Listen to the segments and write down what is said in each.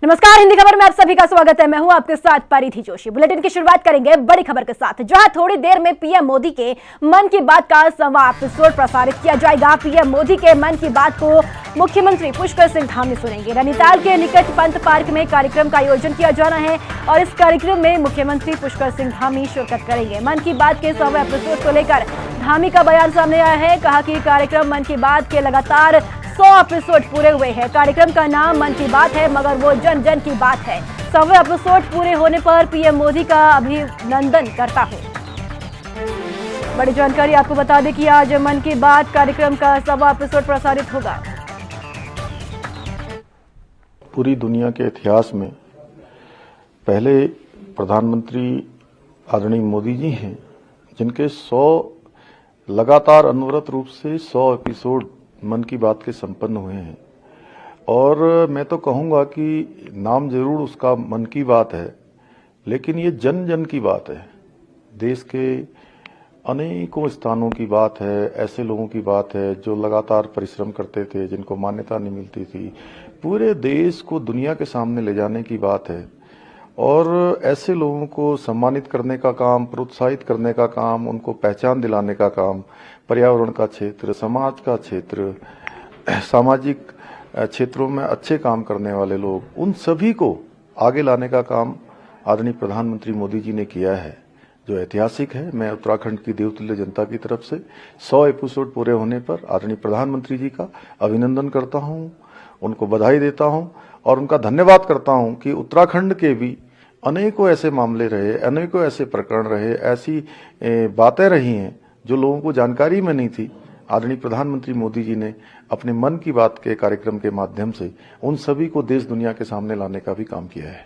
नमस्कार, हिंदी खबर में आप सभी का स्वागत है। मैं हूं आपके साथ परिधि जोशी। बुलेटिन की शुरुआत करेंगे बड़ी खबर के साथ, जहां थोड़ी देर में पीएम मोदी के मन की बात का 100वां एपिसोड प्रसारित किया जाएगा। पीएम मोदी के मन की बात को मुख्यमंत्री पुष्कर सिंह धामी सुनेंगे। नैनीताल के निकट पंत पार्क में कार्यक्रम का आयोजन किया जाना है और इस कार्यक्रम में मुख्यमंत्री पुष्कर सिंह धामी शिरकत करेंगे। मन की बात के 100वें एपिसोड को लेकर धामी का बयान सामने आया है। कहा कि कार्यक्रम मन की बात के लगातार 100 एपिसोड पूरे हुए हैं। कार्यक्रम का नाम मन की बात है, मगर वो जन जन की बात है। 100वें एपिसोड पूरे होने पर पीएम मोदी का अभिनंदन करता हूं। बड़ी जानकारी आपको बता दें कि आज मन की बात कार्यक्रम का 100वां एपिसोड प्रसारित होगा। पूरी दुनिया के इतिहास में पहले प्रधानमंत्री आदरणीय मोदी जी हैं, जिनके 100 लगातार अनवरत रूप से 100 एपिसोड मन की बात के संपन्न हुए हैं। और मैं तो कहूंगा कि नाम जरूर उसका मन की बात है, लेकिन ये जन जन की बात है। देश के अनेकों स्थानों की बात है, ऐसे लोगों की बात है जो लगातार परिश्रम करते थे, जिनको मान्यता नहीं मिलती थी। पूरे देश को दुनिया के सामने ले जाने की बात है और ऐसे लोगों को सम्मानित करने का काम, प्रोत्साहित करने का काम, उनको पहचान दिलाने का काम, पर्यावरण का क्षेत्र, समाज का क्षेत्र, सामाजिक क्षेत्रों में अच्छे काम करने वाले लोग, उन सभी को आगे लाने का काम आदरणीय प्रधानमंत्री मोदी जी ने किया है, जो ऐतिहासिक है। मैं उत्तराखंड की देवतुल्य जनता की तरफ से 100 एपिसोड पूरे होने पर आदरणीय प्रधानमंत्री जी का अभिनंदन करता हूं, उनको बधाई देता हूं और उनका धन्यवाद करता हूं कि उत्तराखंड के भी अनेकों ऐसे मामले रहे, अनेकों ऐसे प्रकरण रहे, ऐसी बातें रही हैं जो लोगों को जानकारी में नहीं थी। आदरणीय प्रधानमंत्री मोदी जी ने अपने मन की बात के कार्यक्रम के माध्यम से उन सभी को देश दुनिया के सामने लाने का भी काम किया है।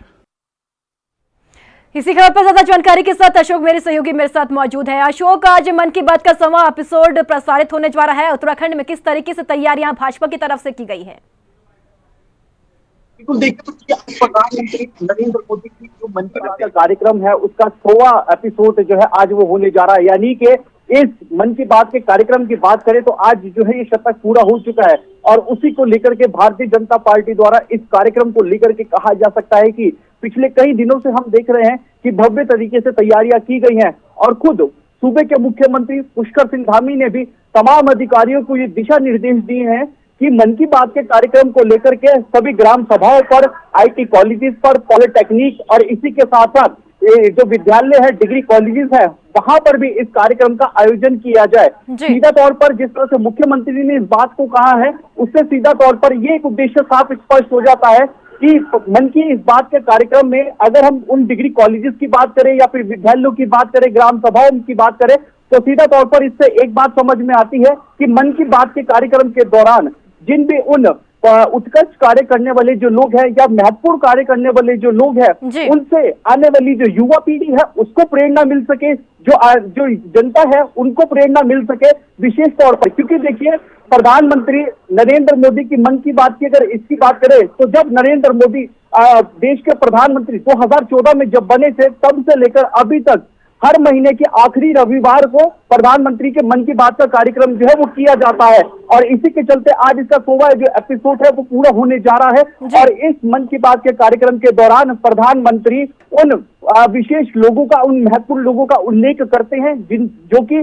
इसी खबर पर ज्यादा जानकारी के साथ अशोक मेरे सहयोगी मेरे साथ मौजूद है। अशोक, आज मन की बात का 100वां एपिसोड प्रसारित होने जा रहा है। उत्तराखंड में किस तरीके से तैयारियां भाजपा की तरफ से की गई है? बिल्कुल, देखिए प्रधानमंत्री नरेंद्र मोदी की जो मन की बात का कार्यक्रम है उसका 100वां एपिसोड जो है आज वो होने जा रहा है। यानी कि इस मन की बात के कार्यक्रम की बात करें तो आज जो है ये शतक पूरा हो चुका है और उसी को लेकर के भारतीय जनता पार्टी द्वारा इस कार्यक्रम को लेकर के कहा जा सकता है कि पिछले कई दिनों से हम देख रहे हैं कि भव्य तरीके से तैयारियां की गई हैं और खुद सूबे के मुख्यमंत्री पुष्कर सिंह धामी ने भी तमाम अधिकारियों को ये दिशा निर्देश दिए हैं कि मन की बात के कार्यक्रम को लेकर के सभी ग्राम सभाओं पर, आईटी कॉलेजेस पर, पॉलिटेक्निक और इसी के साथ साथ जो विद्यालय है, डिग्री कॉलेजेस है, वहां पर भी इस कार्यक्रम का आयोजन किया जाए। सीधा तौर पर जिस तरह से मुख्यमंत्री ने इस बात को कहा है, उससे सीधा तौर पर ये एक उद्देश्य साफ स्पष्ट हो जाता है कि मन की इस बात के कार्यक्रम में अगर हम उन डिग्री कॉलेजेस की बात करें या फिर विद्यालयों की बात करें, ग्राम सभाओं की बात करें, तो सीधा तौर पर इससे एक बात समझ में आती है कि मन की बात के कार्यक्रम के दौरान जिन भी उन उत्कृष्ट कार्य करने वाले जो लोग हैं या महत्वपूर्ण कार्य करने वाले जो लोग हैं, उनसे आने वाली जो युवा पीढ़ी है उसको प्रेरणा मिल सके, जो जनता है उनको प्रेरणा मिल सके विशेष तौर पर। क्योंकि देखिए, प्रधानमंत्री नरेंद्र मोदी की मन की बात की अगर इसकी बात करें तो जब नरेंद्र मोदी देश के प्रधानमंत्री 2014 में जब बने थे, तब से लेकर अभी तक हर महीने के आखिरी रविवार को प्रधानमंत्री के मन की बात का कार्यक्रम जो है वो किया जाता है और इसी के चलते आज इसका 100वां जो एपिसोड है वो पूरा होने जा रहा है। और इस मन की बात के कार्यक्रम के दौरान प्रधानमंत्री उन विशेष लोगों का, उन महत्वपूर्ण लोगों का उल्लेख करते हैं जो कि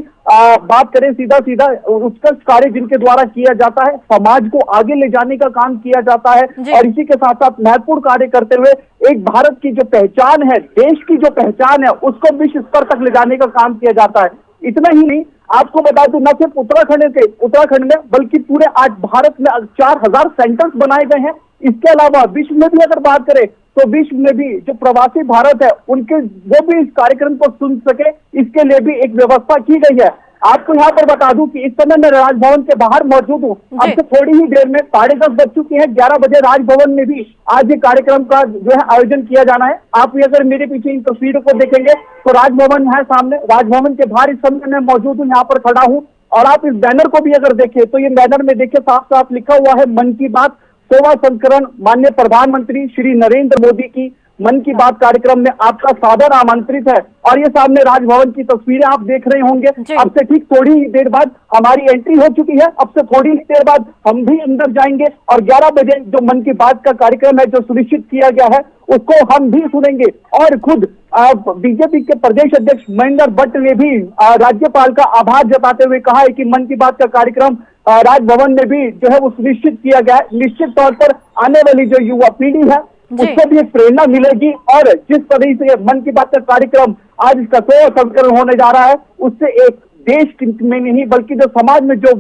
बात करें सीधा सीधा उत्कृष्ट कार्य जिनके द्वारा किया जाता है, समाज को आगे ले जाने का काम किया जाता है और इसी के साथ साथ महत्वपूर्ण कार्य करते हुए एक भारत की जो पहचान है, देश की जो पहचान है, उसको विश्व स्तर तक ले जाने का काम किया जाता है। इतना ही नहीं, आपको बता दूं, न सिर्फ उत्तराखंड में बल्कि पूरे आज भारत में 4000 सेंटर्स बनाए गए हैं। इसके अलावा विश्व में भी अगर बात करें तो विश्व में भी जो प्रवासी भारत है उनके वो भी इस कार्यक्रम को सुन सके, इसके लिए भी एक व्यवस्था की गई है। आपको यहाँ पर बता दूं कि इस समय मैं राजभवन के बाहर मौजूद हूँ। अब से थोड़ी ही देर में 10:30 बज चुके हैं। 11 बजे राजभवन में भी आज ये कार्यक्रम का जो है आयोजन किया जाना है। आप अगर मेरे पीछे इन तस्वीरों को देखेंगे तो राजभवन है सामने, राजभवन के बाहर इस समय मैं मौजूद हूँ, यहाँ पर खड़ा हूँ। और आप इस बैनर को भी अगर देखें तो ये बैनर में देखिए साफ साफ लिखा हुआ है मन की बात 100वां संस्करण माननीय प्रधानमंत्री श्री नरेंद्र मोदी की मन की बात कार्यक्रम में आपका सादर आमंत्रित है। और ये सामने राजभवन की तस्वीरें आप देख रहे होंगे। अब से ठीक थोड़ी ही देर बाद हमारी एंट्री हो चुकी है। अब से थोड़ी ही देर बाद हम भी अंदर जाएंगे और 11 बजे जो मन की बात का कार्यक्रम है जो सुनिश्चित किया गया है उसको हम भी सुनेंगे। और खुद बीजेपी के प्रदेश अध्यक्ष महेंद्र भट्ट ने भी राज्यपाल का आभार जताते हुए कहा है कि मन की बात का कार्यक्रम राजभवन में भी जो है वो सुनिश्चित किया गया है। निश्चित तौर पर आने वाली जो युवा पीढ़ी है उसको भी एक प्रेरणा मिलेगी और जिस तरह से मन की बात का कार्यक्रम आज इसका 100वां संस्करण होने जा रहा है उससे एक देश में नहीं बल्कि जो समाज में जो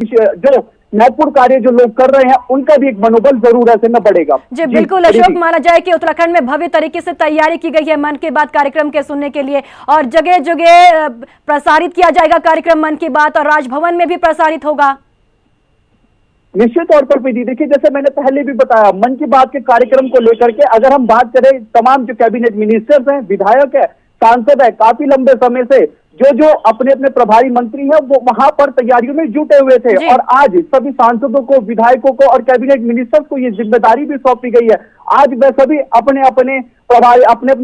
महत्वपूर्ण कार्य जो लोग कर रहे हैं उनका भी एक मनोबल जरूर ऐसे में बढ़ेगा। जी बिल्कुल अशोक, माना जाए कि उत्तराखंड में भव्य तरीके से तैयारी की गई है मन की बात कार्यक्रम के सुनने के लिए और जगह जगह प्रसारित किया जाएगा कार्यक्रम मन की बात और राजभवन में भी प्रसारित होगा। निश्चित तौर पर विधि देखिए, जैसे मैंने पहले भी बताया मन की बात के कार्यक्रम को लेकर के अगर हम बात करें तमाम जो कैबिनेट मिनिस्टर्स हैं, विधायक है, सांसद है, काफी लंबे समय से जो अपने अपने प्रभारी मंत्री हैं वो वहां पर तैयारियों में जुटे हुए थे और आज सभी सांसदों को, विधायकों को और कैबिनेट मिनिस्टर्स को ये जिम्मेदारी भी सौंपी गई है। आज वह सभी अपने अपने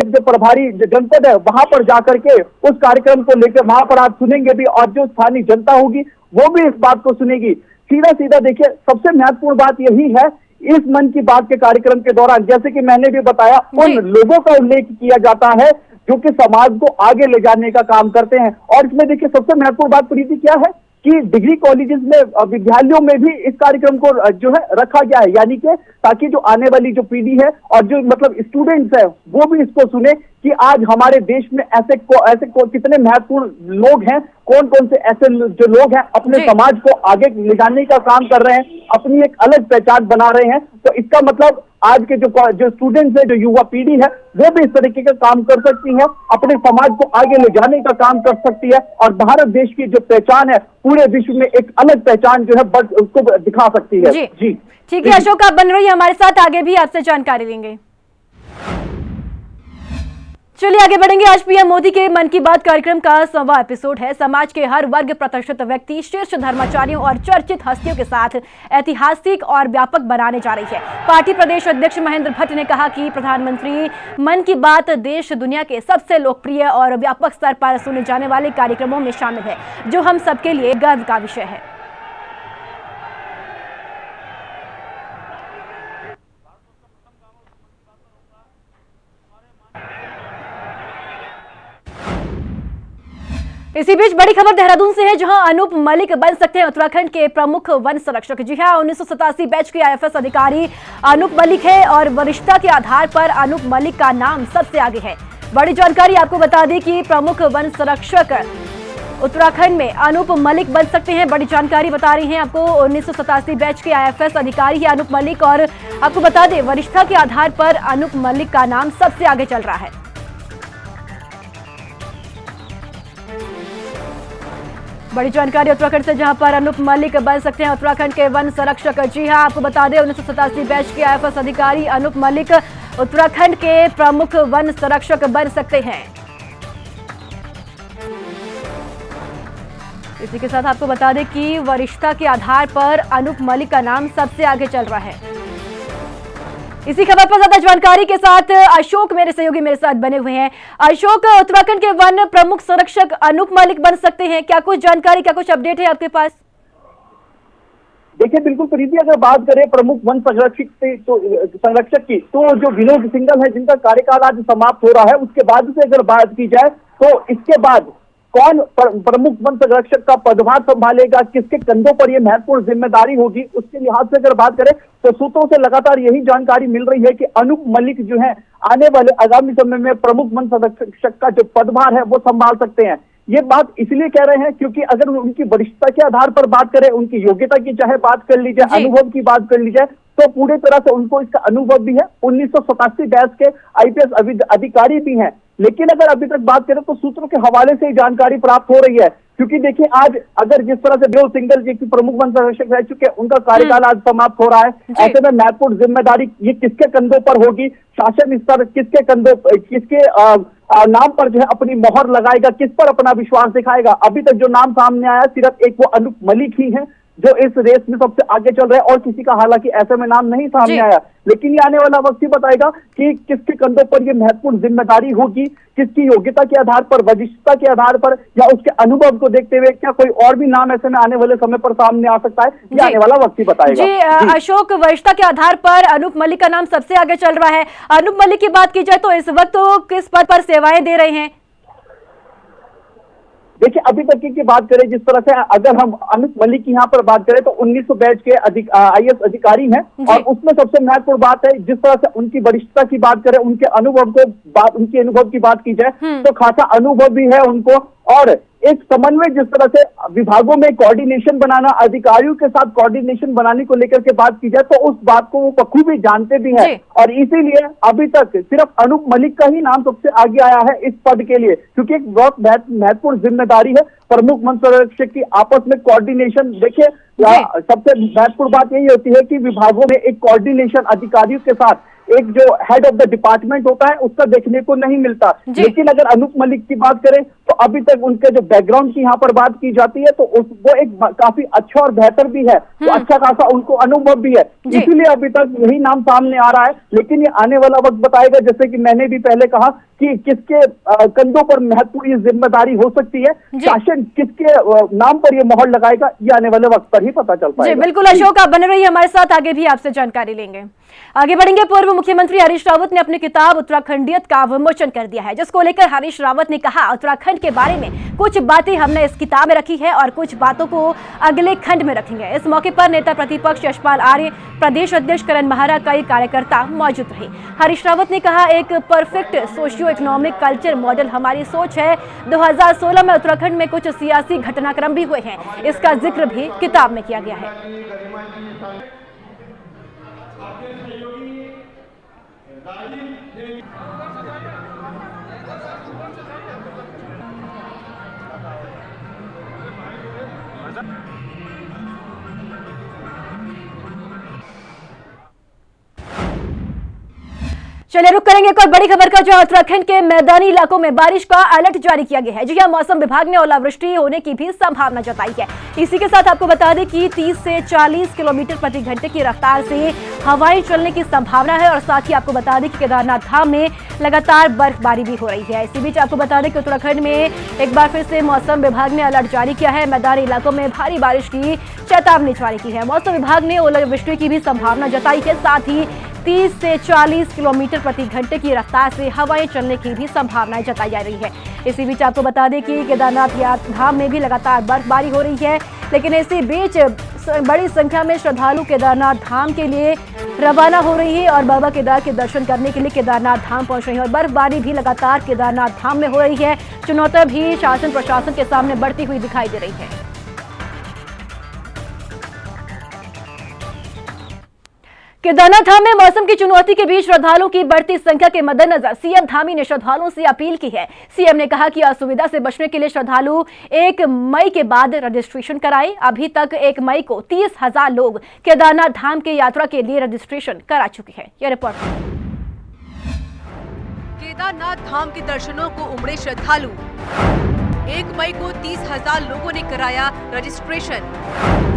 जो प्रभारी जनपद है वहां पर जाकर के उस कार्यक्रम को लेकर वहां पर आज सुनेंगे भी और जो स्थानीय जनता होगी वो भी इस बात को सुनेगी। सीधा देखिए, सबसे महत्वपूर्ण बात यही है इस मन की बात के कार्यक्रम के दौरान, जैसे कि मैंने भी बताया, उन लोगों का उल्लेख किया जाता है जो कि समाज को आगे ले जाने का काम करते हैं। और इसमें देखिए सबसे महत्वपूर्ण बात प्रीति क्या है कि डिग्री कॉलेजेस में, विद्यालयों में भी इस कार्यक्रम को जो है रखा गया है, यानी कि ताकि जो आने वाली जो पीढ़ी है और जो मतलब स्टूडेंट्स है वो भी इसको सुने कि आज हमारे देश में ऐसे कितने महत्वपूर्ण लोग हैं, कौन कौन से ऐसे जो लोग हैं अपने समाज को आगे ले जाने का काम कर रहे हैं, अपनी एक अलग पहचान बना रहे हैं। तो इसका मतलब आज के जो स्टूडेंट्स है, जो युवा पीढ़ी है वो भी इस तरीके का काम कर सकती है, अपने समाज को आगे ले जाने का काम कर सकती है और भारत देश की जो पहचान है पूरे विश्व में एक अलग पहचान जो है उसको दिखा सकती है। जी ठीक है अशोक, आप बन रही है हमारे साथ, आगे भी आपसे जानकारी लेंगे। चलिए आगे बढ़ेंगे। आज पीएम मोदी के मन की बात कार्यक्रम का 100वां एपिसोड है। समाज के हर वर्ग, प्रतिष्ठित व्यक्ति, शीर्ष धर्माचार्यों और चर्चित हस्तियों के साथ ऐतिहासिक और व्यापक बनाने जा रही है। पार्टी प्रदेश अध्यक्ष महेंद्र भट्ट ने कहा कि प्रधानमंत्री मन की बात देश दुनिया के सबसे लोकप्रिय और व्यापक स्तर पर सुने जाने वाले कार्यक्रमों में शामिल है, जो हम सबके लिए गर्व का विषय है। इसी बीच बड़ी खबर देहरादून से है, जहां अनूप मलिक बन सकते हैं उत्तराखंड के प्रमुख वन संरक्षक। जी हां, 1987 बैच के आईएफएस अधिकारी अनूप मलिक है और वरिष्ठता के आधार पर अनूप मलिक का नाम सबसे आगे है। बड़ी जानकारी आपको बता दें कि प्रमुख वन संरक्षक उत्तराखंड में अनूप मलिक बन सकते हैं। बड़ी जानकारी बता रही हैं आपको, 1987 बैच के आईएफएस अधिकारी है अनूप मलिक और आपको बता दें वरिष्ठता के आधार पर अनूप मलिक का नाम सबसे आगे चल रहा है। बड़ी जानकारी उत्तराखंड से, जहां पर अनूप मलिक बन सकते हैं उत्तराखंड के वन संरक्षक। जी हां, आपको बता दें 1987 बैच के आईएफएस अधिकारी अनूप मलिक उत्तराखंड के प्रमुख वन संरक्षक बन सकते हैं। इसी के साथ आपको बता दें कि वरिष्ठता के आधार पर अनूप मलिक का नाम सबसे आगे चल रहा है। इसी खबर पर ज्यादा जानकारी के साथ अशोक मेरे सहयोगी मेरे साथ बने हुए हैं। अशोक, उत्तराखंड के वन प्रमुख संरक्षक अनूप मलिक बन सकते हैं, क्या कुछ जानकारी, क्या कुछ अपडेट है आपके पास? देखिए बिल्कुल प्रीति, अगर बात करें प्रमुख वन संरक्षक की तो जो विनोद सिंघल है जिनका कार्यकाल आज समाप्त हो रहा है, उसके बाद से अगर बात की जाए तो इसके बाद कौन प्रमुख वन संरक्षक का पदभार संभालेगा, किसके कंधों पर यह महत्वपूर्ण जिम्मेदारी होगी, उसके लिहाज से अगर बात करें तो सूत्रों से लगातार यही जानकारी मिल रही है कि अनूप मलिक जो है आने वाले आगामी समय में प्रमुख वन संरक्षक का जो पदभार है वो संभाल सकते हैं। ये बात इसलिए कह रहे हैं क्योंकि अगर उनकी वरिष्ठता के आधार पर बात करें, उनकी योग्यता की चाहे बात कर ली जाए, अनुभव की बात कर ली जाए, तो पूरी तरह से उनको इसका अनुभव भी है। 1987 बैच के आईपीएस अधिकारी भी हैं। लेकिन अगर अभी तक बात करें तो सूत्रों के हवाले से जानकारी प्राप्त हो रही है, क्योंकि देखिए आज अगर जिस तरह से विनोद सिंघल जी की प्रमुख वन संरक्षक रह चुके हैं, उनका कार्यकाल आज समाप्त हो रहा है, ऐसे में महत्वपूर्ण जिम्मेदारी ये किसके कंधों पर होगी, शासन स्तर किसके कंधों, किसके नाम पर जो है अपनी मोहर लगाएगा, किस पर अपना विश्वास दिखाएगा। अभी तक जो नाम सामने आया सिर्फ एक वो अनूप मलिक ही है, जो इस रेस में सबसे आगे चल रहे हैं, और किसी का हालांकि ऐसे में नाम नहीं सामने आया, लेकिन ये आने वाला वक्त ही बताएगा कि किसके कंधों पर ये महत्वपूर्ण जिम्मेदारी होगी, किसकी योग्यता के आधार पर, वरिष्ठता के आधार पर, या उसके अनुभव को देखते हुए क्या कोई और भी नाम ऐसे में आने वाले समय पर सामने आ सकता है, ये आने वाला वक्त ही बताएगा। जी अशोक, वरिष्ठता के आधार पर अनूप मलिक का नाम सबसे आगे चल रहा है। अनूप मलिक की बात की जाए तो इस वक्त तो किस पद पर सेवाएं दे रहे हैं? देखिए, अभी तक की बात करें जिस तरह से, अगर हम अनूप मलिक की यहाँ पर बात करें तो 1900 बैच के IAS अधिकारी हैं, और उसमें सबसे महत्वपूर्ण बात है जिस तरह से उनकी वरिष्ठता की बात करें, उनके अनुभव की बात की जाए तो खासा अनुभव भी है उनको, और एक समन्वय जिस तरह से विभागों में कोऑर्डिनेशन बनाना, अधिकारियों के साथ कोऑर्डिनेशन बनाने को लेकर के बात की जाए तो उस बात को वो बखूबी जानते भी हैं, और इसीलिए अभी तक सिर्फ अनूप मलिक का ही नाम सबसे आगे आया है इस पद के लिए, क्योंकि एक बहुत महत्वपूर्ण जिम्मेदारी है प्रमुख वन संरक्षक की आपस में कोऑर्डिनेशन। देखिए, सबसे महत्वपूर्ण बात यही होती है कि विभागों में एक कोऑर्डिनेशन अधिकारियों के साथ एक जो हेड ऑफ द डिपार्टमेंट होता है उसका देखने को नहीं मिलता, लेकिन अगर अनूप मलिक की बात करें तो अभी तक उनके जो बैकग्राउंड की यहाँ पर बात की जाती है तो वो एक काफी अच्छा और बेहतर भी है, तो अच्छा खासा उनको अनुभव भी है, इसीलिए अभी तक यही नाम सामने आ रहा है। लेकिन ये आने वाला वक्त बताएगा, जैसे कि मैंने भी पहले कहा कि किसके कंधों पर महत्वपूर्ण जिम्मेदारी हो सकती है, शासन किसके नाम पर ये मोहर लगाएगा, ये आने वाले वक्त पर ही पता चल पाएगा। जी बिल्कुल अशोक, आप बने रहिए हमारे साथ, आगे भी आपसे जानकारी लेंगे। आगे बढ़ेंगे। पूर्व मुख्यमंत्री हरीश रावत ने अपनी किताब उत्तराखंडियत का विमोचन कर दिया है, जिसको लेकर हरीश रावत ने कहा, उत्तराखंड के बारे में कुछ बातें हमने इस किताब में रखी है और कुछ बातों को अगले खंड में रखेंगे। इस मौके पर नेता प्रतिपक्ष यशपाल आर्य, प्रदेश अध्यक्ष करण महारा, कई कार्यकर्ता मौजूद रहे। हरीश रावत ने कहा, एक perfect socio economic culture model हमारी सोच है। 2016 में उत्तराखंड में कुछ सियासी घटनाक्रम भी हुए हैं, इसका जिक्र भी किताब में किया गया है। चलिए रुक करेंगे एक और बड़ी खबर का, जहां उत्तराखंड के मैदानी इलाकों में बारिश का अलर्ट जारी किया गया है। जी हां, मौसम विभाग ने ओलावृष्टि होने की भी संभावना जताई है। इसी के साथ आपको बता दें कि 30 से 40 किलोमीटर प्रति घंटे की रफ्तार से हवाएं चलने की संभावना है, और साथ ही आपको बता दें कि केदारनाथ धाम में लगातार बर्फबारी भी हो रही है। इसी बीच आपको बता दें कि उत्तराखंड में एक बार फिर से मौसम विभाग ने अलर्ट जारी किया है, मैदानी इलाकों में भारी बारिश की चेतावनी जारी की है। मौसम विभाग ने ओलावृष्टि की भी संभावना जताई है, साथ ही 30 से 40 किलोमीटर प्रति घंटे की रफ्तार से हवाएं चलने की भी संभावनाएं जताई जा रही है। इसी बीच आपको बता दें कि केदारनाथ धाम में भी लगातार बर्फबारी हो रही है, लेकिन इसी बीच बड़ी संख्या में श्रद्धालु केदारनाथ धाम के लिए रवाना हो रही है और बाबा केदार के दर्शन करने के लिए केदारनाथ धाम पहुंच रही है, और बर्फबारी भी लगातार केदारनाथ धाम में हो रही है। चुनौती भी शासन प्रशासन के सामने बढ़ती हुई दिखाई दे रही है। केदारनाथ धाम में मौसम की चुनौती के बीच श्रद्धालुओं की बढ़ती संख्या के मद्देनजर सीएम धामी ने श्रद्धालुओं से अपील की है। सीएम ने कहा कि असुविधा से बचने के लिए श्रद्धालु 1 मई के बाद रजिस्ट्रेशन कराएं। अभी तक 1 मई को 30,000 लोग केदारनाथ धाम की यात्रा के लिए रजिस्ट्रेशन करा चुके हैं। यह रिपोर्ट। केदारनाथ धाम के दर्शनों को उमड़े श्रद्धालु, 1 मई को 30,000 लोगों ने कराया रजिस्ट्रेशन।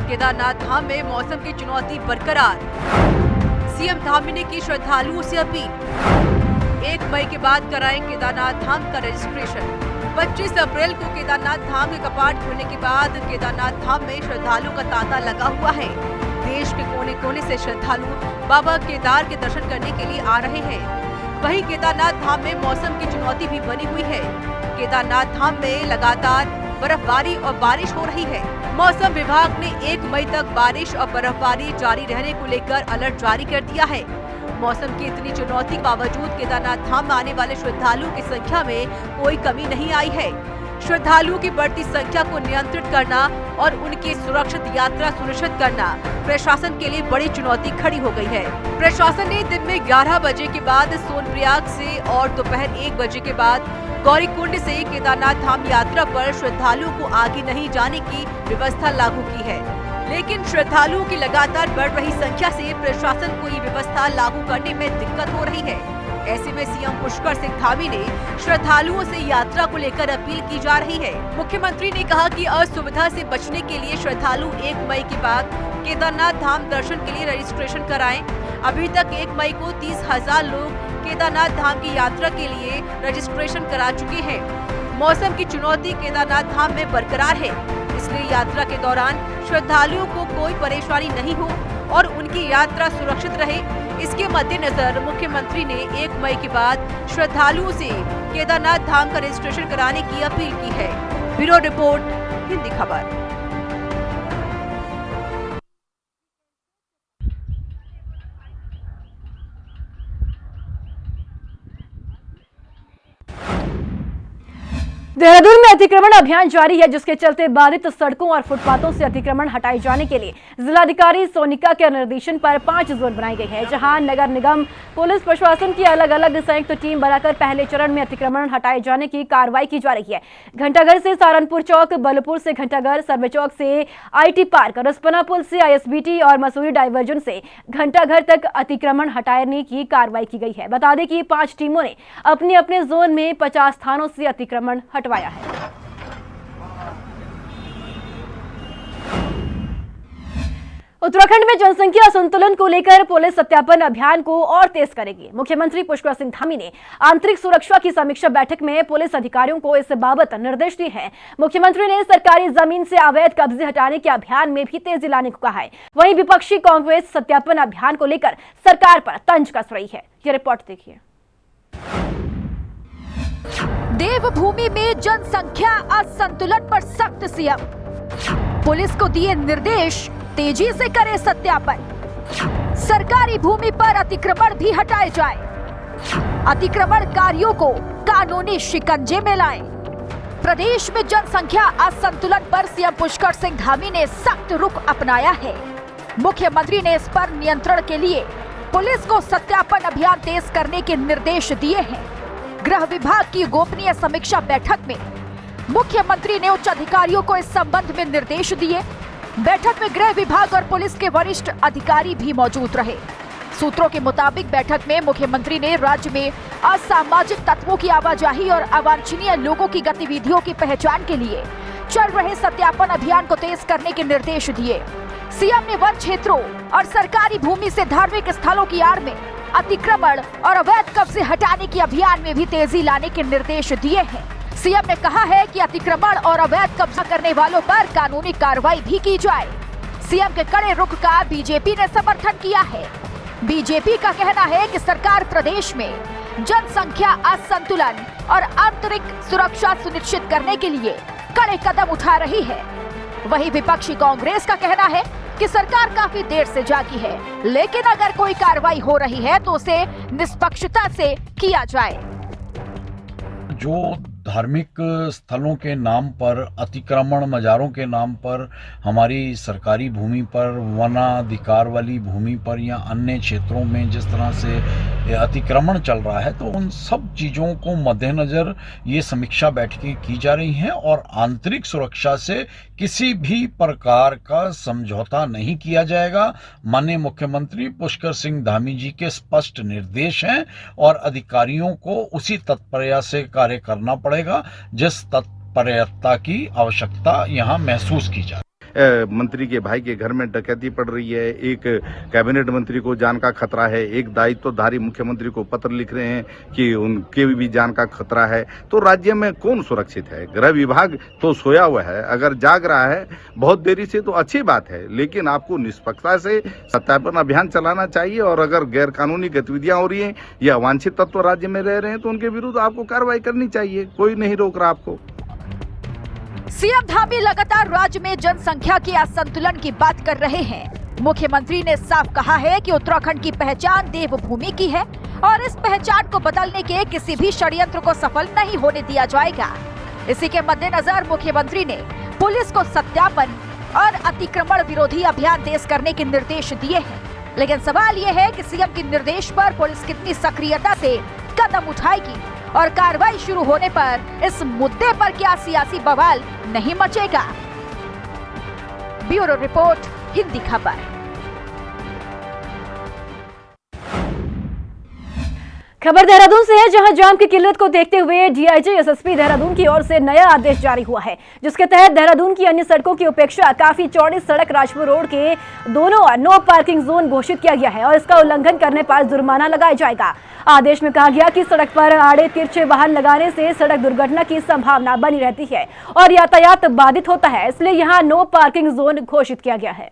केदारनाथ धाम में मौसम की चुनौती बरकरार, सीएम धामी ने की श्रद्धालुओं से अपील। 1 मई के बाद कराएं केदारनाथ धाम का रजिस्ट्रेशन। 25 अप्रैल को केदारनाथ धाम के कपाट खुलने के बाद केदारनाथ धाम में श्रद्धालुओं का तांता लगा हुआ है। देश के कोने कोने से श्रद्धालु बाबा केदार के दर्शन करने के लिए आ रहे हैं। वहीं केदारनाथ धाम में मौसम की चुनौती भी बनी हुई है। केदारनाथ धाम में लगातार बर्फबारी और बारिश हो रही है। मौसम विभाग ने 1 मई तक बारिश और बर्फबारी जारी रहने को लेकर अलर्ट जारी कर दिया है। मौसम की इतनी चुनौती के बावजूद केदारनाथ धाम में आने वाले श्रद्धालुओं की संख्या में कोई कमी नहीं आई है। श्रद्धालुओं की बढ़ती संख्या को नियंत्रित करना और उनकी सुरक्षित यात्रा सुनिश्चित करना प्रशासन के लिए बड़ी चुनौती खड़ी हो गई है। प्रशासन ने दिन में 11 बजे के बाद सोनप्रयाग से और दोपहर 1 बजे के बाद गौरीकुंड से केदारनाथ धाम यात्रा पर श्रद्धालुओं को आगे नहीं जाने की व्यवस्था लागू की है, लेकिन श्रद्धालुओं की लगातार बढ़ रही संख्या से प्रशासन को ये व्यवस्था लागू करने में दिक्कत हो रही है। ऐसे में सीएम पुष्कर सिंह धामी ने श्रद्धालुओं से यात्रा को लेकर अपील की जा रही है। मुख्यमंत्री ने कहा कि असुविधा से बचने के लिए श्रद्धालु 1 मई के बाद केदारनाथ धाम दर्शन के लिए रजिस्ट्रेशन कराएं। अभी तक 1 मई को 30,000 लोग केदारनाथ धाम की यात्रा के लिए रजिस्ट्रेशन करा चुके हैं। मौसम की चुनौती केदारनाथ धाम में बरकरार है, इसलिए यात्रा के दौरान श्रद्धालुओं को कोई परेशानी नहीं हो और उनकी यात्रा सुरक्षित रहे। इसके मद्देनजर मुख्यमंत्री ने 1 मई के बाद श्रद्धालुओं से केदारनाथ धाम का रजिस्ट्रेशन कराने की अपील की है। ब्यूरो रिपोर्ट, हिंदी खबर। देहरादून में अतिक्रमण अभियान जारी है, जिसके चलते बाधित सड़कों और फुटपाथों से अतिक्रमण हटाए जाने के लिए जिलाधिकारी सोनिका के निर्देशन पर 5 जोन बनाई गई है, जहां नगर निगम पुलिस प्रशासन की अलग अलग संयुक्त टीम बनाकर पहले चरण में अतिक्रमण हटाए जाने की कार्रवाई की जा रही है। घंटाघर से सहारनपुर चौक, बलपुर से घंटाघर, सर्वे चौक से IT पार्क, रसपना पुल से ISBT और मसूरी डाइवर्जन से घंटाघर तक अतिक्रमण हटाने की कार्रवाई की गई है। बता दें कि 5 टीमों ने अपने अपने जोन में 50 स्थानों से अतिक्रमण हटवाया है। उत्तराखंड में जनसंख्या संतुलन को लेकर पुलिस सत्यापन अभियान को और तेज करेगी। मुख्यमंत्री पुष्कर सिंह धामी ने आंतरिक सुरक्षा की समीक्षा बैठक में पुलिस अधिकारियों को इस बाबत निर्देश दिए हैं। मुख्यमंत्री ने सरकारी जमीन से अवैध कब्जे हटाने के अभियान में भी तेजी लाने को कहा है। वहीं विपक्षी कांग्रेस सत्यापन अभियान को लेकर सरकार पर तंज कस रही है। ये रिपोर्ट देखिए। देवभूमि में जनसंख्या असंतुलन पर सख्त सीएम, पुलिस को दिए निर्देश, तेजी से करे सत्यापन। सरकारी भूमि पर अतिक्रमण भी हटाए जाए, अतिक्रमणकारियों को कानूनी शिकंजे में लाएं। प्रदेश में जनसंख्या असंतुलन पर सीएम पुष्कर सिंह धामी ने सख्त रुख अपनाया है। मुख्यमंत्री ने इस पर नियंत्रण के लिए पुलिस को सत्यापन अभियान तेज करने के निर्देश दिए हैं। गृह विभाग की गोपनीय समीक्षा बैठक में मुख्यमंत्री ने उच्च अधिकारियों को इस संबंध में निर्देश दिए। बैठक में गृह विभाग और पुलिस के वरिष्ठ अधिकारी भी मौजूद रहे। सूत्रों के मुताबिक बैठक में मुख्यमंत्री ने राज्य में असामाजिक तत्वों की आवाजाही और अवांछनीय लोगों की गतिविधियों की पहचान के लिए चल रहे सत्यापन अभियान को तेज करने के निर्देश दिए। सीएम ने वन क्षेत्रों और सरकारी भूमि से धार्मिक स्थलों की आड़ में अतिक्रमण और अवैध कब्जे हटाने के अभियान में भी तेजी लाने के निर्देश दिए हैं। सीएम ने कहा है कि अतिक्रमण और अवैध कब्जा करने वालों पर कानूनी कार्रवाई भी की जाए। सीएम के कड़े रुख का बीजेपी ने समर्थन किया है। बीजेपी का कहना है कि सरकार प्रदेश में जनसंख्या असंतुलन और आंतरिक सुरक्षा सुनिश्चित करने के लिए कड़े कदम उठा रही है। वहीं विपक्षी कांग्रेस का कहना है कि सरकार काफी देर से जागी है, लेकिन अगर कोई कार्रवाई हो रही है तो उसे निष्पक्षता से किया जाए। जो धार्मिक स्थलों के नाम पर, अतिक्रमण मज़ारों के नाम पर, हमारी सरकारी भूमि पर, वनाधिकार वाली भूमि पर या अन्य क्षेत्रों में जिस तरह से अतिक्रमण चल रहा है, तो उन सब चीज़ों को मद्देनज़र ये समीक्षा बैठकें की जा रही हैं और आंतरिक सुरक्षा से किसी भी प्रकार का समझौता नहीं किया जाएगा। माननीय मुख्यमंत्री पुष्कर सिंह धामी जी के स्पष्ट निर्देश हैं और अधिकारियों को उसी तत्परता से कार्य करना पड़ेगा जिस तत्परता की आवश्यकता यहाँ महसूस की जाए। मंत्री के भाई के घर में डकैती पड़ रही है, एक कैबिनेट मंत्री को जान का खतरा है, एक दायित्वधारी मुख्यमंत्री को पत्र लिख रहे हैं कि उनके भी जान का खतरा है, तो राज्य में कौन सुरक्षित है? गृह विभाग तो सोया हुआ है, अगर जाग रहा है बहुत देरी से तो अच्छी बात है, लेकिन आपको निष्पक्षता से सत्यापन अभियान चलाना चाहिए और अगर गैर कानूनी गतिविधियां हो रही हैं या अवांछित तत्व राज्य में रह रहे हैं तो उनके विरुद्ध आपको कार्रवाई करनी चाहिए। कोई नहीं रोक रहा आपको। सीएम धामी लगातार राज्य में जनसंख्या के असंतुलन की बात कर रहे हैं। मुख्यमंत्री ने साफ कहा है कि उत्तराखंड की पहचान देवभूमि की है और इस पहचान को बदलने के किसी भी षड्यंत्र को सफल नहीं होने दिया जाएगा। इसी के मद्देनजर मुख्यमंत्री ने पुलिस को सत्यापन और अतिक्रमण विरोधी अभियान तेज करने के निर्देश दिए हैं। लेकिन सवाल यह है कि सीएम के निर्देश पर पुलिस कितनी सक्रियता से कदम उठाएगी और कार्रवाई शुरू होने पर इस मुद्दे पर क्या सियासी बवाल नहीं मचेगा। ब्यूरो रिपोर्ट, हिंदी खबर। खबर देहरादून से है, जहां जाम की किल्लत को देखते हुए डीआईजी एसएसपी देहरादून की ओर से नया आदेश जारी हुआ है, जिसके तहत देहरादून की अन्य सड़कों की उपेक्षा काफी चौड़ी सड़क राजपुर रोड के दोनों ओर नो पार्किंग जोन घोषित किया गया है और इसका उल्लंघन करने पर जुर्माना लगाया जाएगा। आदेश में कहा गया कि सड़क पर आड़े तिरछे वाहन लगाने से सड़क दुर्घटना की संभावना बनी रहती है और यातायात बाधित होता है, इसलिए यहाँ नो पार्किंग जोन घोषित किया गया है।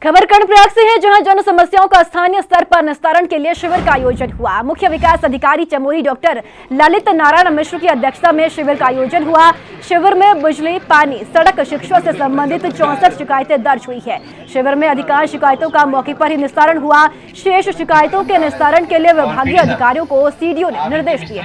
खबर कर्णप्रयाग से है, जहां जन समस्याओं का स्थानीय स्तर पर निस्तारण के लिए शिविर का आयोजन हुआ। मुख्य विकास अधिकारी चमोली डॉक्टर ललित नारायण मिश्र की अध्यक्षता में शिविर का आयोजन हुआ। शिविर में बिजली, पानी, सड़क, शिक्षा से संबंधित 64 शिकायतें दर्ज हुई है। शिविर में अधिकांश शिकायतों का मौके पर ही निस्तारण हुआ। शेष शिकायतों के निस्तारण के लिए विभागीय अधिकारियों को सीडीओ ने निर्देश दिए।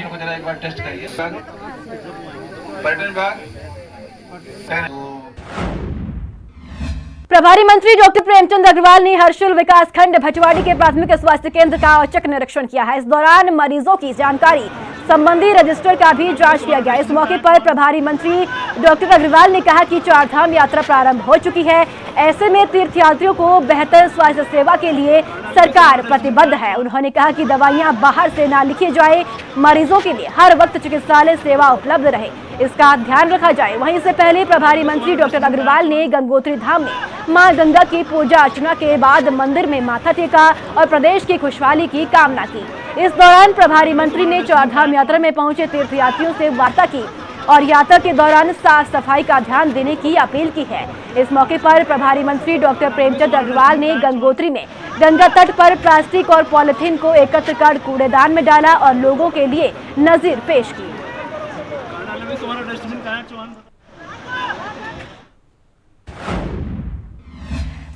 प्रभारी मंत्री डॉक्टर प्रेमचंद अग्रवाल ने हर्षिल विकासखंड भटवाड़ी के प्राथमिक स्वास्थ्य केंद्र का औचक निरीक्षण किया है। इस दौरान मरीजों की जानकारी संबंधी रजिस्टर का भी जांच किया गया। इस मौके पर प्रभारी मंत्री डॉक्टर अग्रवाल ने कहा कि चारधाम यात्रा प्रारंभ हो चुकी है, ऐसे में तीर्थयात्रियों को बेहतर स्वास्थ्य सेवा के लिए सरकार प्रतिबद्ध है। उन्होंने कहा कि दवाइयां बाहर से ना लिखी जाए, मरीजों के लिए हर वक्त चिकित्सालय सेवा उपलब्ध रहे, इसका ध्यान रखा जाए। वहीं से पहले प्रभारी मंत्री डॉक्टर अग्रवाल ने गंगोत्री धाम में मां गंगा की पूजा अर्चना के बाद मंदिर में माथा टेका और प्रदेश की खुशहाली की कामना की। इस दौरान प्रभारी मंत्री ने चारधाम यात्रा में पहुंचे तीर्थयात्रियों से वार्ता की और यात्रा के दौरान साफ सफाई का ध्यान देने की अपील की है। इस मौके पर प्रभारी मंत्री डॉक्टर प्रेमचंद अग्रवाल ने गंगोत्री में गंगा तट पर प्लास्टिक और पॉलिथीन को एकत्र कर कूड़ेदान में डाला और लोगों के लिए नजीर पेश की।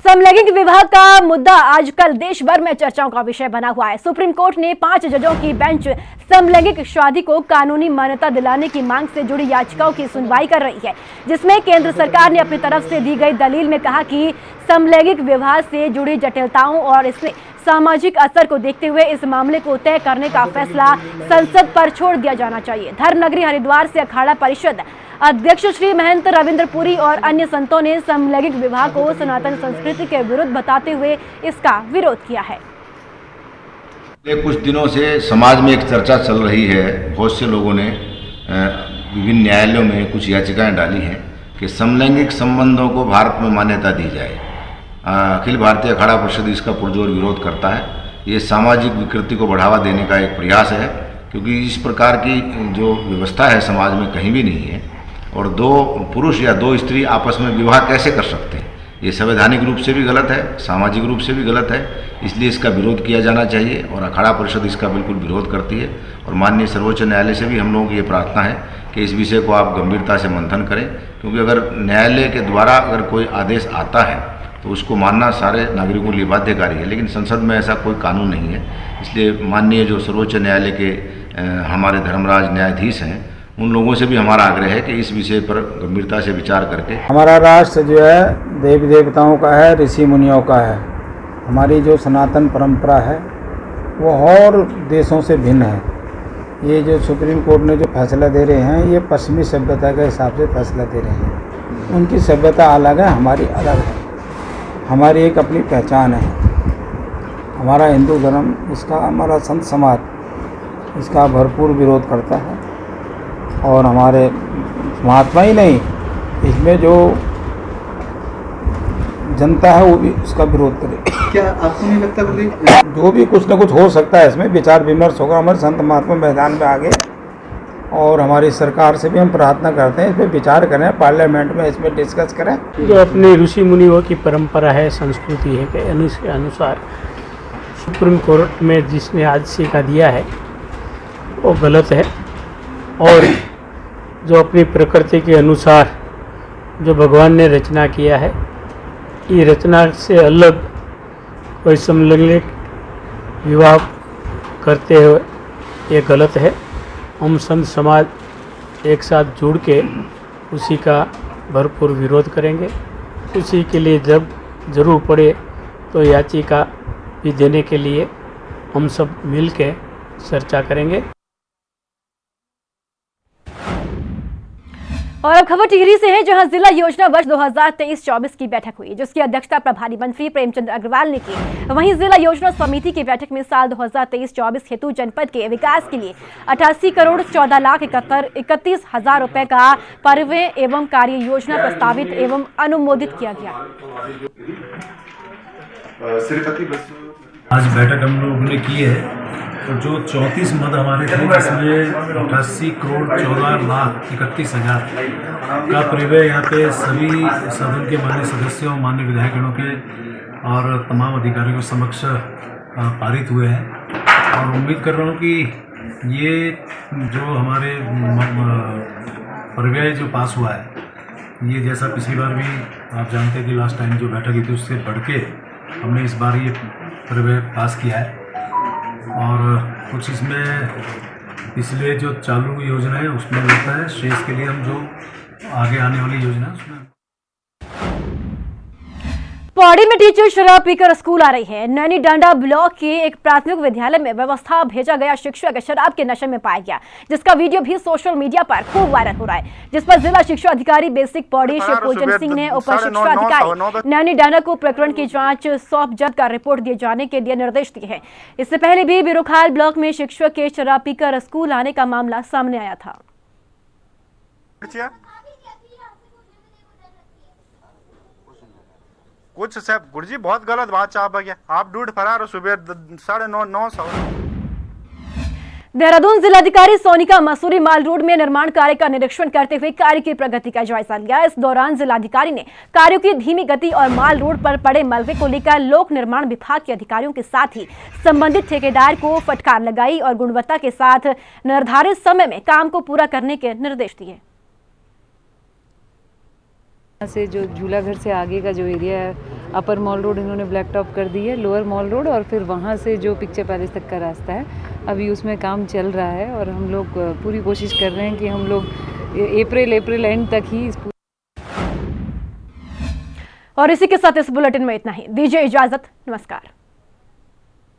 समलैंगिक विवाह का मुद्दा आजकल देश भर में चर्चाओं का विषय बना हुआ है। सुप्रीम कोर्ट ने 5 जजों की बेंच समलैंगिक शादी को कानूनी मान्यता दिलाने की मांग से जुड़ी याचिकाओं की सुनवाई कर रही है, जिसमें केंद्र सरकार ने अपनी तरफ से दी गई दलील में कहा कि समलैंगिक विवाह से जुड़ी जटिलताओं और इसमें सामाजिक असर को देखते हुए इस मामले को तय करने का फैसला संसद पर छोड़ दिया जाना चाहिए। धर्मनगरी हरिद्वार से अखाड़ा परिषद अध्यक्ष श्री महंत रविंद्र पुरी और अन्य संतों ने समलैंगिक विवाह को सनातन संस्कृति के विरुद्ध बताते हुए इसका विरोध किया है। कुछ दिनों से समाज में एक चर्चा चल रही है, बहुत से लोगों ने विभिन्न न्यायालयों में कुछ याचिकाएं डाली हैं कि समलैंगिक संबंधों को भारत में मान्यता दी जाए। अखिल भारतीय अखाड़ा परिषद इसका पुरजोर विरोध करता है। ये सामाजिक विकृति को बढ़ावा देने का एक प्रयास है, क्योंकि इस प्रकार की जो व्यवस्था है समाज में कहीं भी नहीं है। और 2 पुरुष या 2 स्त्री आपस में विवाह कैसे कर सकते हैं, ये संवैधानिक रूप से भी गलत है, सामाजिक रूप से भी गलत है। इसलिए इसका विरोध किया जाना चाहिए और अखाड़ा परिषद इसका बिल्कुल विरोध करती है। और माननीय सर्वोच्च न्यायालय से भी हम लोगों की ये प्रार्थना है कि इस विषय को आप गंभीरता से मंथन करें, क्योंकि अगर न्यायालय के द्वारा अगर कोई आदेश आता है तो उसको मानना सारे नागरिकों के लिए बाध्यकारी है, लेकिन संसद में ऐसा कोई कानून नहीं है। इसलिए माननीय जो सर्वोच्च न्यायालय के हमारे धर्मराज न्यायाधीश हैं, उन लोगों से भी हमारा आग्रह है कि इस विषय पर गंभीरता से विचार करके। हमारा राष्ट्र जो है देवी देवताओं का है, ऋषि मुनियों का है। हमारी जो सनातन परंपरा है वो और देशों से भिन्न है। ये जो सुप्रीम कोर्ट ने जो फैसला दे रहे हैं, ये पश्चिमी सभ्यता के हिसाब से फैसला दे रहे हैं। उनकी सभ्यता अलग है, हमारी अलग है। हमारी एक अपनी पहचान है। हमारा हिंदू धर्म, इसका हमारा संत समाज इसका भरपूर विरोध करता है। और हमारे महात्मा ही नहीं, इसमें जो जनता है वो भी उसका विरोध करे। क्या आपको नहीं लगता जो भी कुछ ना कुछ हो सकता है, इसमें विचार विमर्श होगा। हमारे संत महात्मा मैदान में आगे, और हमारी सरकार से भी हम प्रार्थना करते हैं इस पर विचार करें, पार्लियामेंट में इसमें डिस्कस करें। जो अपने ऋषि मुनियों की परंपरा है, संस्कृति है के अनुसार सुप्रीम कोर्ट में जिसने आदेशिका दिया है वो गलत है। और जो अपनी प्रकृति के अनुसार जो भगवान ने रचना किया है, ये रचना से अलग कोई समलैंगिक विवाह करते हुए ये गलत है। हम संत समाज एक साथ जुड़ के उसी का भरपूर विरोध करेंगे। उसी के लिए जब ज़रूर पड़े तो याचिका भी देने के लिए हम सब मिल के चर्चा करेंगे। और अब खबर टिहरी से है, जहां जिला योजना वर्ष 2023-24 की बैठक हुई, जिसकी अध्यक्षता प्रभारी मंत्री प्रेमचंद अग्रवाल ने की। वहीं जिला योजना समिति की बैठक में साल 2023-24 हेतु जनपद के विकास के लिए 88 करोड़ 14,31,000 रुपए का परिव्यय एवं कार्य योजना प्रस्तावित एवं अनुमोदित किया गया। आज बैठक हम लोगों ने की है, तो जो 34 मद हमारे थे, जिसमें 88 करोड़ 14,31,000 का परिव्यय यहाँ पे सभी सदन के माननीय सदस्यों, माननीय विधायकगणों के और तमाम अधिकारियों के समक्ष पारित हुए हैं। और उम्मीद कर रहा हूँ कि ये जो हमारे परिव्यय जो पास हुआ है, ये जैसा पिछली बार भी आप जानते थे, लास्ट टाइम जो बैठक हुई थी उससे बढ़ के हमने इस बार ये परिव्यय पास किया है। और कुछ इसमें पिछले जो चालू योजना है उसमें लगता है, शेष के लिए हम जो आगे आने वाली योजना है उसमें। पौड़ी में टीचर शराब पीकर स्कूल आ रही है। नैनी डांडा ब्लॉक के एक प्राथमिक विद्यालय में व्यवस्था भेजा गया शिक्षक शराब के नशे में पाया गया, जिसका वीडियो भी सोशल मीडिया पर खूब वायरल हो रहा है, जिस पर जिला शिक्षा अधिकारी बेसिक पौड़ी शिवपूजन सिंह ने उप शिक्षा अधिकारी नैनी डांडा को प्रकरण की जांच सौंप जल्द का रिपोर्ट दिए जाने के लिए निर्देश दिए हैं। इससे पहले भी बिरुखाल ब्लॉक में शिक्षक के शराब पीकर स्कूल आने का मामला सामने आया था। कुछ साहब गुरुजी बहुत गलत बात चाह गया, आप ढूंढ फरार सुबह 9:30। देहरादून जिलाधिकारी सोनिका मसूरी माल रोड में निर्माण कार्य का निरीक्षण करते हुए कार्य की प्रगति का जायजा लिया। इस दौरान जिलाधिकारी ने कार्यों की धीमी गति और माल रोड पर पड़े मलबे को लेकर लोक निर्माण विभाग के अधिकारियों के साथ ही संबंधित ठेकेदार को फटकार लगाई और गुणवत्ता के साथ निर्धारित समय में काम को पूरा करने के निर्देश दिए। से जो झूला घर से आगे का जो एरिया है, अपर मॉल रोड इन्होंने ब्लैक टॉप कर दी है, लोअर मॉल रोड और फिर वहाँ से जो पिक्चर पैलेस तक का रास्ता है, अभी उसमें काम चल रहा है। और हम लोग पूरी कोशिश कर रहे हैं कि हम लोग अप्रैल एंड तक ही और इसी के साथ इस बुलेटिन में इतना ही। दीजिए इजाजत, नमस्कार।